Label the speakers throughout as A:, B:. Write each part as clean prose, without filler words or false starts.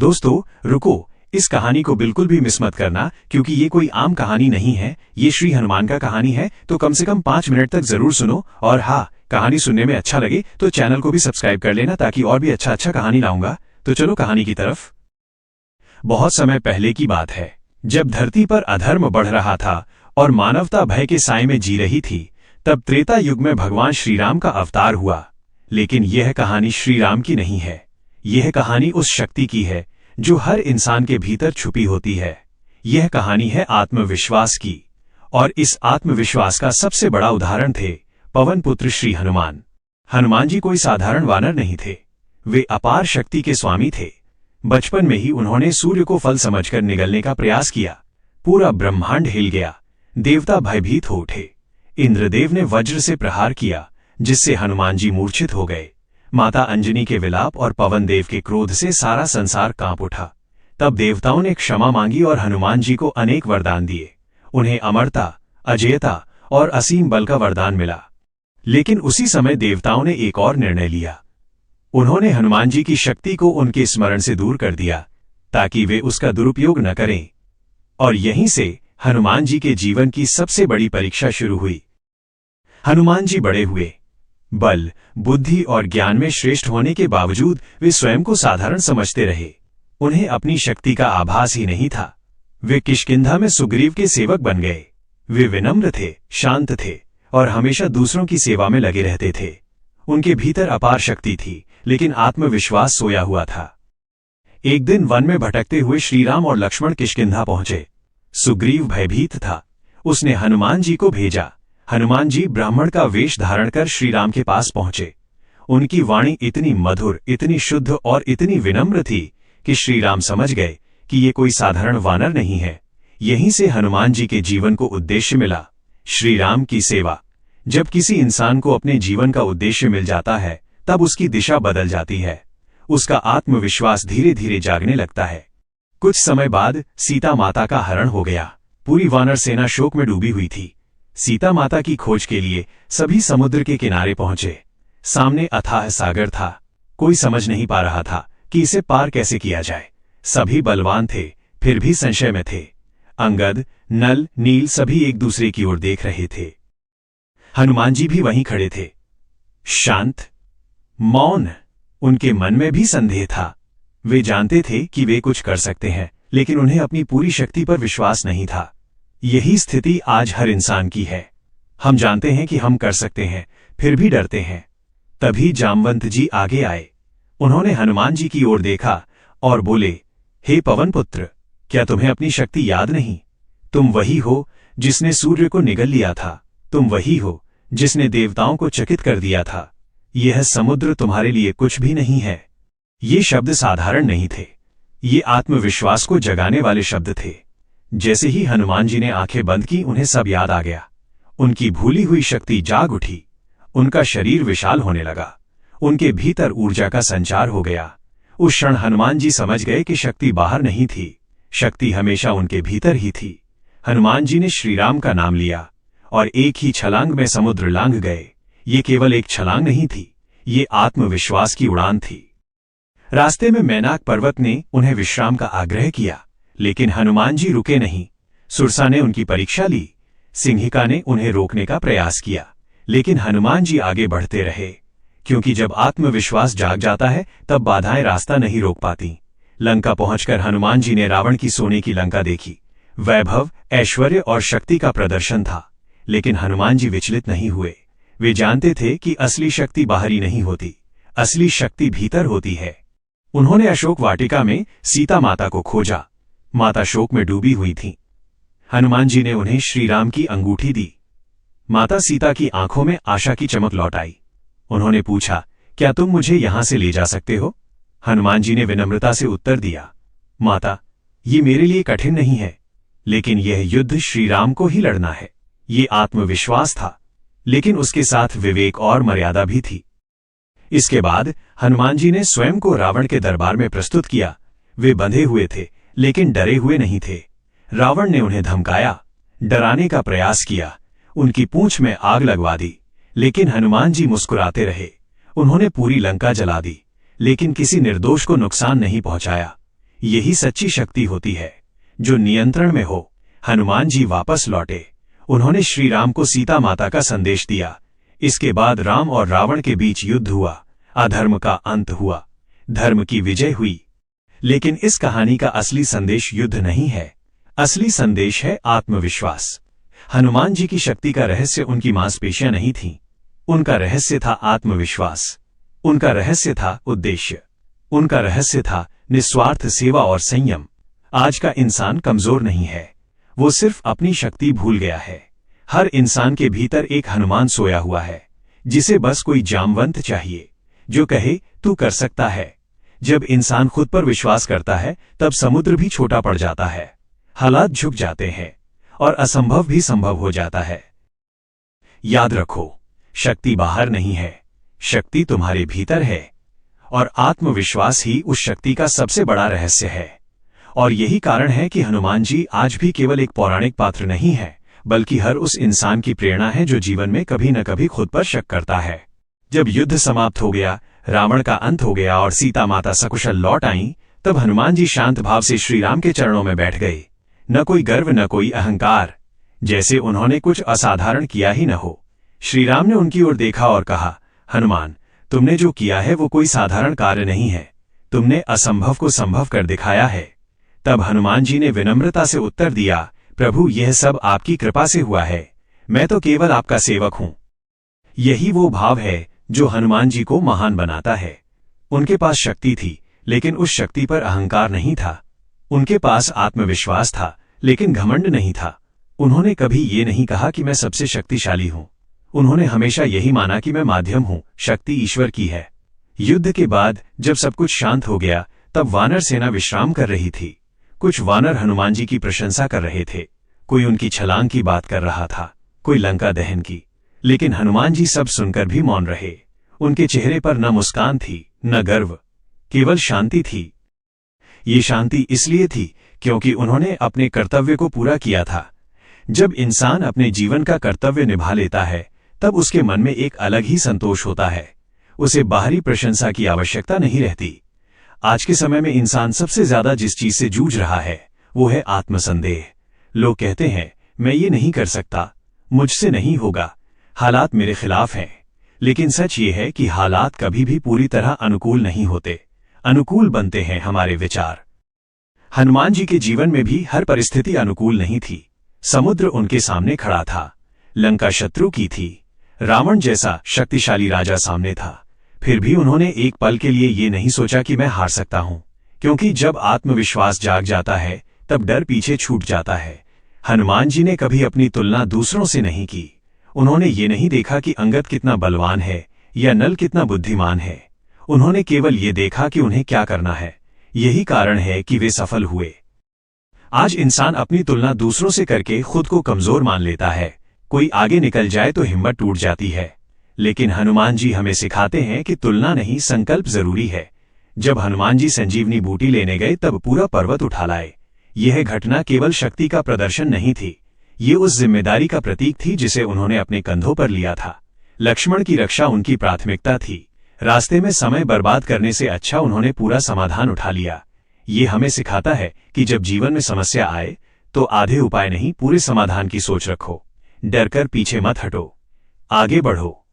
A: दोस्तों रुको, इस कहानी को बिल्कुल भी मिस मत करना, क्योंकि ये कोई आम कहानी नहीं है। ये श्री हनुमान का कहानी है, तो कम से कम 5 मिनट तक जरूर सुनो। और हाँ, कहानी सुनने में अच्छा लगे तो चैनल को भी सब्सक्राइब कर लेना, ताकि और भी अच्छा कहानी लाऊंगा। तो चलो कहानी की तरफ। बहुत समय पहले की बात है, जब धरती पर अधर्म बढ़ रहा था और मानवता भय के साए में जी रही थी, तब त्रेता युग में भगवान श्रीराम का अवतार हुआ। लेकिन यह कहानी श्रीराम की नहीं है। यह कहानी उस शक्ति की है जो हर इंसान के भीतर छुपी होती है। यह कहानी है आत्मविश्वास की, और इस आत्मविश्वास का सबसे बड़ा उदाहरण थे पवन पुत्र श्री हनुमान। हनुमान जी कोई साधारण वानर नहीं थे, वे अपार शक्ति के स्वामी थे। बचपन में ही उन्होंने सूर्य को फल समझकर निगलने का प्रयास किया। पूरा ब्रह्मांड हिल गया, देवता भयभीत हो उठे। इंद्रदेव ने वज्र से प्रहार किया, जिससे हनुमान जी मूर्छित हो गए। माता अंजनी के विलाप और पवन देव के क्रोध से सारा संसार कांप उठा। तब देवताओं ने क्षमा मांगी और हनुमान जी को अनेक वरदान दिए। उन्हें अमरता, अजेयता और असीम बल का वरदान मिला। लेकिन उसी समय देवताओं ने एक और निर्णय लिया। उन्होंने हनुमान जी की शक्ति को उनके स्मरण से दूर कर दिया, ताकि वे उसका दुरुपयोग न करें। और यहीं से हनुमान जी के जीवन की सबसे बड़ी परीक्षा शुरू हुई। हनुमान जी बड़े हुए। बल, बुद्धि और ज्ञान में श्रेष्ठ होने के बावजूद वे स्वयं को साधारण समझते रहे। उन्हें अपनी शक्ति का आभास ही नहीं था। वे किष्किंधा में सुग्रीव के सेवक बन गए। वे विनम्र थे, शांत थे और हमेशा दूसरों की सेवा में लगे रहते थे। उनके भीतर अपार शक्ति थी, लेकिन आत्मविश्वास सोया हुआ था। एक दिन वन में भटकते हुए श्रीराम और लक्ष्मण किष्किंधा पहुंचे। सुग्रीव भयभीत था। उसने हनुमान जी को भेजा। हनुमान जी ब्राह्मण का वेश धारण कर श्रीराम के पास पहुंचे। उनकी वाणी इतनी मधुर, इतनी शुद्ध और इतनी विनम्र थी कि श्रीराम समझ गए कि ये कोई साधारण वानर नहीं है। यहीं से हनुमान जी के जीवन को उद्देश्य मिला, श्रीराम की सेवा। जब किसी इंसान को अपने जीवन का उद्देश्य मिल जाता है, तब उसकी दिशा बदल जाती है। उसका आत्मविश्वास धीरे धीरे जागने लगता है। कुछ समय बाद सीता माता का हरण हो गया। पूरी वानर सेना शोक में डूबी हुई थी। सीता माता की खोज के लिए सभी समुद्र के किनारे पहुंचे। सामने अथाह सागर था। कोई समझ नहीं पा रहा था कि इसे पार कैसे किया जाए। सभी बलवान थे, फिर भी संशय में थे। अंगद, नल, नील सभी एक दूसरे की ओर देख रहे थे। हनुमान जी भी वहीं खड़े थे, शांत, मौन। उनके मन में भी संदेह था। वे जानते थे कि वे कुछ कर सकते हैं, लेकिन उन्हें अपनी पूरी शक्ति पर विश्वास नहीं था। यही स्थिति आज हर इंसान की है। हम जानते हैं कि हम कर सकते हैं, फिर भी डरते हैं। तभी जामवंत जी आगे आए। उन्होंने हनुमान जी की ओर देखा और बोले, हे पवन पुत्र, क्या तुम्हें अपनी शक्ति याद नहीं? तुम वही हो जिसने सूर्य को निगल लिया था। तुम वही हो जिसने देवताओं को चकित कर दिया था। यह समुद्र तुम्हारे लिए कुछ भी नहीं है। ये शब्द साधारण नहीं थे, ये आत्मविश्वास को जगाने वाले शब्द थे। जैसे ही हनुमान जी ने आंखें बंद की, उन्हें सब याद आ गया। उनकी भूली हुई शक्ति जाग उठी। उनका शरीर विशाल होने लगा। उनके भीतर ऊर्जा का संचार हो गया। उस क्षण हनुमान जी समझ गए कि शक्ति बाहर नहीं थी, शक्ति हमेशा उनके भीतर ही थी। हनुमान जी ने श्रीराम का नाम लिया और एक ही छलांग में समुद्र लांघ गए। ये केवल एक छलांग नहीं थी, ये आत्मविश्वास की उड़ान थी। रास्ते में मैनाक पर्वत ने उन्हें विश्राम का आग्रह किया, लेकिन हनुमान जी रुके नहीं। सुरसा ने उनकी परीक्षा ली। सिंहिका ने उन्हें रोकने का प्रयास किया, लेकिन हनुमान जी आगे बढ़ते रहे, क्योंकि जब आत्मविश्वास जाग जाता है, तब बाधाएं रास्ता नहीं रोक पाती। लंका पहुंचकर हनुमान जी ने रावण की सोने की लंका देखी। वैभव, ऐश्वर्य और शक्ति का प्रदर्शन था, लेकिन हनुमान जी विचलित नहीं हुए। वे जानते थे कि असली शक्ति बाहरी नहीं होती, असली शक्ति भीतर होती है। उन्होंने अशोक वाटिका में सीता माता को खोजा। माता शोक में डूबी हुई थीं। हनुमान जी ने उन्हें श्रीराम की अंगूठी दी। माता सीता की आंखों में आशा की चमक लौट आई। उन्होंने पूछा, क्या तुम मुझे यहां से ले जा सकते हो? हनुमान जी ने विनम्रता से उत्तर दिया, माता, ये मेरे लिए कठिन नहीं है, लेकिन यह युद्ध श्रीराम को ही लड़ना है। ये आत्मविश्वास था, लेकिन उसके साथ विवेक और मर्यादा भी थी। इसके बाद हनुमान जी ने स्वयं को रावण के दरबार में प्रस्तुत किया। वे बंधे हुए थे, लेकिन डरे हुए नहीं थे। रावण ने उन्हें धमकाया, डराने का प्रयास किया, उनकी पूंछ में आग लगवा दी, लेकिन हनुमान जी मुस्कुराते रहे। उन्होंने पूरी लंका जला दी, लेकिन किसी निर्दोष को नुकसान नहीं पहुंचाया। यही सच्ची शक्ति होती है जो नियंत्रण में हो। हनुमान जी वापस लौटे। उन्होंने श्री राम को सीता माता का संदेश दिया। इसके बाद राम और रावण के बीच युद्ध हुआ। अधर्म का अंत हुआ, धर्म की विजय हुई। लेकिन इस कहानी का असली संदेश युद्ध नहीं है। असली संदेश है आत्मविश्वास। हनुमान जी की शक्ति का रहस्य उनकी मांसपेशियां नहीं थीं। उनका रहस्य था आत्मविश्वास। उनका रहस्य था उद्देश्य। उनका रहस्य था निस्वार्थ सेवा और संयम। आज का इंसान कमजोर नहीं है, वो सिर्फ अपनी शक्ति भूल गया है। हर इंसान के भीतर एक हनुमान सोया हुआ है, जिसे बस कोई जामवंत चाहिए जो कहे तू कर सकता है। जब इंसान खुद पर विश्वास करता है तब समुद्र भी छोटा पड़ जाता है, हालात झुक जाते हैं और असंभव भी संभव हो जाता है। याद रखो, शक्ति बाहर नहीं है, शक्ति तुम्हारे भीतर है और आत्मविश्वास ही उस शक्ति का सबसे बड़ा रहस्य है। और यही कारण है कि हनुमान जी आज भी केवल एक पौराणिक पात्र नहीं है, बल्कि हर उस इंसान की प्रेरणा है जो जीवन में कभी न कभी खुद पर शक करता है। जब युद्ध समाप्त हो गया, रावण का अंत हो गया और सीता माता सकुशल लौट आईं, तब हनुमान जी शांत भाव से श्री राम के चरणों में बैठ गए। न कोई गर्व, न कोई अहंकार, जैसे उन्होंने कुछ असाधारण किया ही न हो। श्री राम ने उनकी ओर देखा और कहा, हनुमान, तुमने जो किया है वो कोई साधारण कार्य नहीं है। तुमने असंभव को संभव कर दिखाया है। तब हनुमान जी ने विनम्रता से उत्तर दिया, प्रभु, यह सब आपकी कृपा से हुआ है, मैं तो केवल आपका सेवक हूं। यही वो भाव है जो हनुमान जी को महान बनाता है। उनके पास शक्ति थी, लेकिन उस शक्ति पर अहंकार नहीं था। उनके पास आत्मविश्वास था, लेकिन घमंड नहीं था। उन्होंने कभी ये नहीं कहा कि मैं सबसे शक्तिशाली हूं। उन्होंने हमेशा यही माना कि मैं माध्यम हूं, शक्ति ईश्वर की है। युद्ध के बाद जब सब कुछ शांत हो गया, तब वानर सेना विश्राम कर रही थी। कुछ वानर हनुमान जी की प्रशंसा कर रहे थे, कोई उनकी छलांग की बात कर रहा था, कोई लंका दहन की। लेकिन हनुमान जी सब सुनकर भी मौन रहे। उनके चेहरे पर न मुस्कान थी, न गर्व, केवल शांति थी। ये शांति इसलिए थी क्योंकि उन्होंने अपने कर्तव्य को पूरा किया था। जब इंसान अपने जीवन का कर्तव्य निभा लेता है, तब उसके मन में एक अलग ही संतोष होता है। उसे बाहरी प्रशंसा की आवश्यकता नहीं रहती। आज के समय में इंसान सबसे ज्यादा जिस चीज से जूझ रहा है वो है आत्मसंदेह। लोग कहते हैं, मैं ये नहीं कर सकता, मुझसे नहीं होगा, हालात मेरे खिलाफ हैं। लेकिन सच ये है कि हालात कभी भी पूरी तरह अनुकूल नहीं होते। अनुकूल बनते हैं हमारे विचार। हनुमान जी के जीवन में भी हर परिस्थिति अनुकूल नहीं थी। समुद्र उनके सामने खड़ा था, लंका शत्रु की थी, रावण जैसा शक्तिशाली राजा सामने था। फिर भी उन्होंने एक पल के लिए ये नहीं सोचा कि मैं हार सकता हूं, क्योंकि जब आत्मविश्वास जाग जाता है तब डर पीछे छूट जाता है। हनुमान जी ने कभी अपनी तुलना दूसरों से नहीं की। उन्होंने ये नहीं देखा कि अंगद कितना बलवान है या नल कितना बुद्धिमान है। उन्होंने केवल ये देखा कि उन्हें क्या करना है। यही कारण है कि वे सफल हुए। आज इंसान अपनी तुलना दूसरों से करके खुद को कमजोर मान लेता है। कोई आगे निकल जाए तो हिम्मत टूट जाती है। लेकिन हनुमान जी हमें सिखाते हैं कि तुलना नहीं, संकल्प जरूरी है। जब हनुमान जी संजीवनी बूटी लेने गए तब पूरा पर्वत उठा लाए। यह घटना केवल शक्ति का प्रदर्शन नहीं थी, ये उस जिम्मेदारी का प्रतीक थी जिसे उन्होंने अपने कंधों पर लिया था। लक्ष्मण की रक्षा उनकी प्राथमिकता थी। रास्ते में समय बर्बाद करने से अच्छा उन्होंने पूरा समाधान उठा लिया। ये हमें सिखाता है कि जब जीवन में समस्या आए तो आधे उपाय नहीं, पूरे समाधान की सोच रखो। डरकर पीछे मत हटो, आगे बढ़ो।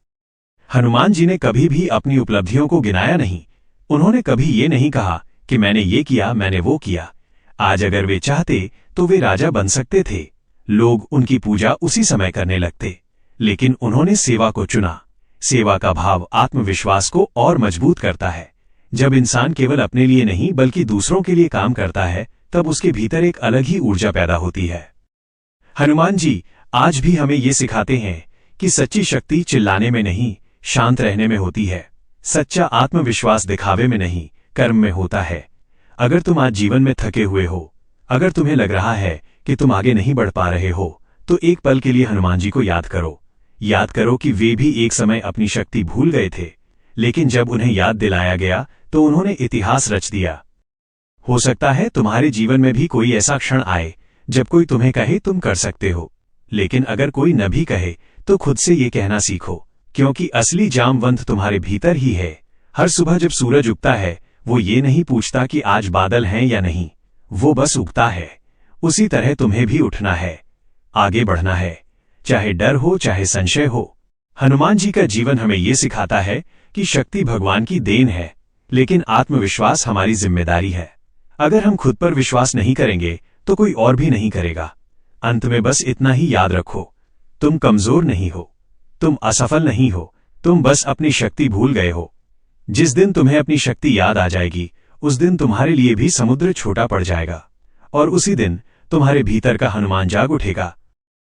A: हनुमान जी ने कभी भी अपनी उपलब्धियों को गिनाया नहीं। उन्होंने कभी ये नहीं कहा कि मैंने ये किया, मैंने वो किया। आज अगर वे चाहते तो वे राजा बन सकते थे, लोग उनकी पूजा उसी समय करने लगते। लेकिन उन्होंने सेवा को चुना। सेवा का भाव आत्मविश्वास को और मजबूत करता है। जब इंसान केवल अपने लिए नहीं बल्कि दूसरों के लिए काम करता है, तब उसके भीतर एक अलग ही ऊर्जा पैदा होती है। हनुमान जी आज भी हमें ये सिखाते हैं कि सच्ची शक्ति चिल्लाने में नहीं, शांत रहने में होती है। सच्चा आत्मविश्वास दिखावे में नहीं, कर्म में होता है। अगर तुम आज जीवन में थके हुए हो, अगर तुम्हें लग रहा है कि तुम आगे नहीं बढ़ पा रहे हो, तो एक पल के लिए हनुमान जी को याद करो। याद करो कि वे भी एक समय अपनी शक्ति भूल गए थे, लेकिन जब उन्हें याद दिलाया गया तो उन्होंने इतिहास रच दिया। हो सकता है तुम्हारे जीवन में भी कोई ऐसा क्षण आए जब कोई तुम्हें कहे तुम कर सकते हो। लेकिन अगर कोई न भी कहे तो खुद से ये कहना सीखो, क्योंकि असली जामवंत तुम्हारे भीतर ही है। हर सुबह जब सूरज उगता है वो ये नहीं पूछता कि आज बादल हैं या नहीं, वो बस उगता है। उसी तरह तुम्हें भी उठना है, आगे बढ़ना है, चाहे डर हो चाहे संशय हो। हनुमान जी का जीवन हमें ये सिखाता है कि शक्ति भगवान की देन है, लेकिन आत्मविश्वास हमारी जिम्मेदारी है। अगर हम खुद पर विश्वास नहीं करेंगे तो कोई और भी नहीं करेगा। अंत में बस इतना ही याद रखो, तुम कमजोर नहीं हो, तुम असफल नहीं हो, तुम बस अपनी शक्ति भूल गए हो। जिस दिन तुम्हें अपनी शक्ति याद आ जाएगी, उस दिन तुम्हारे लिए भी समुद्र छोटा पड़ जाएगा, और उसी दिन तुम्हारे भीतर का हनुमान जाग उठेगा।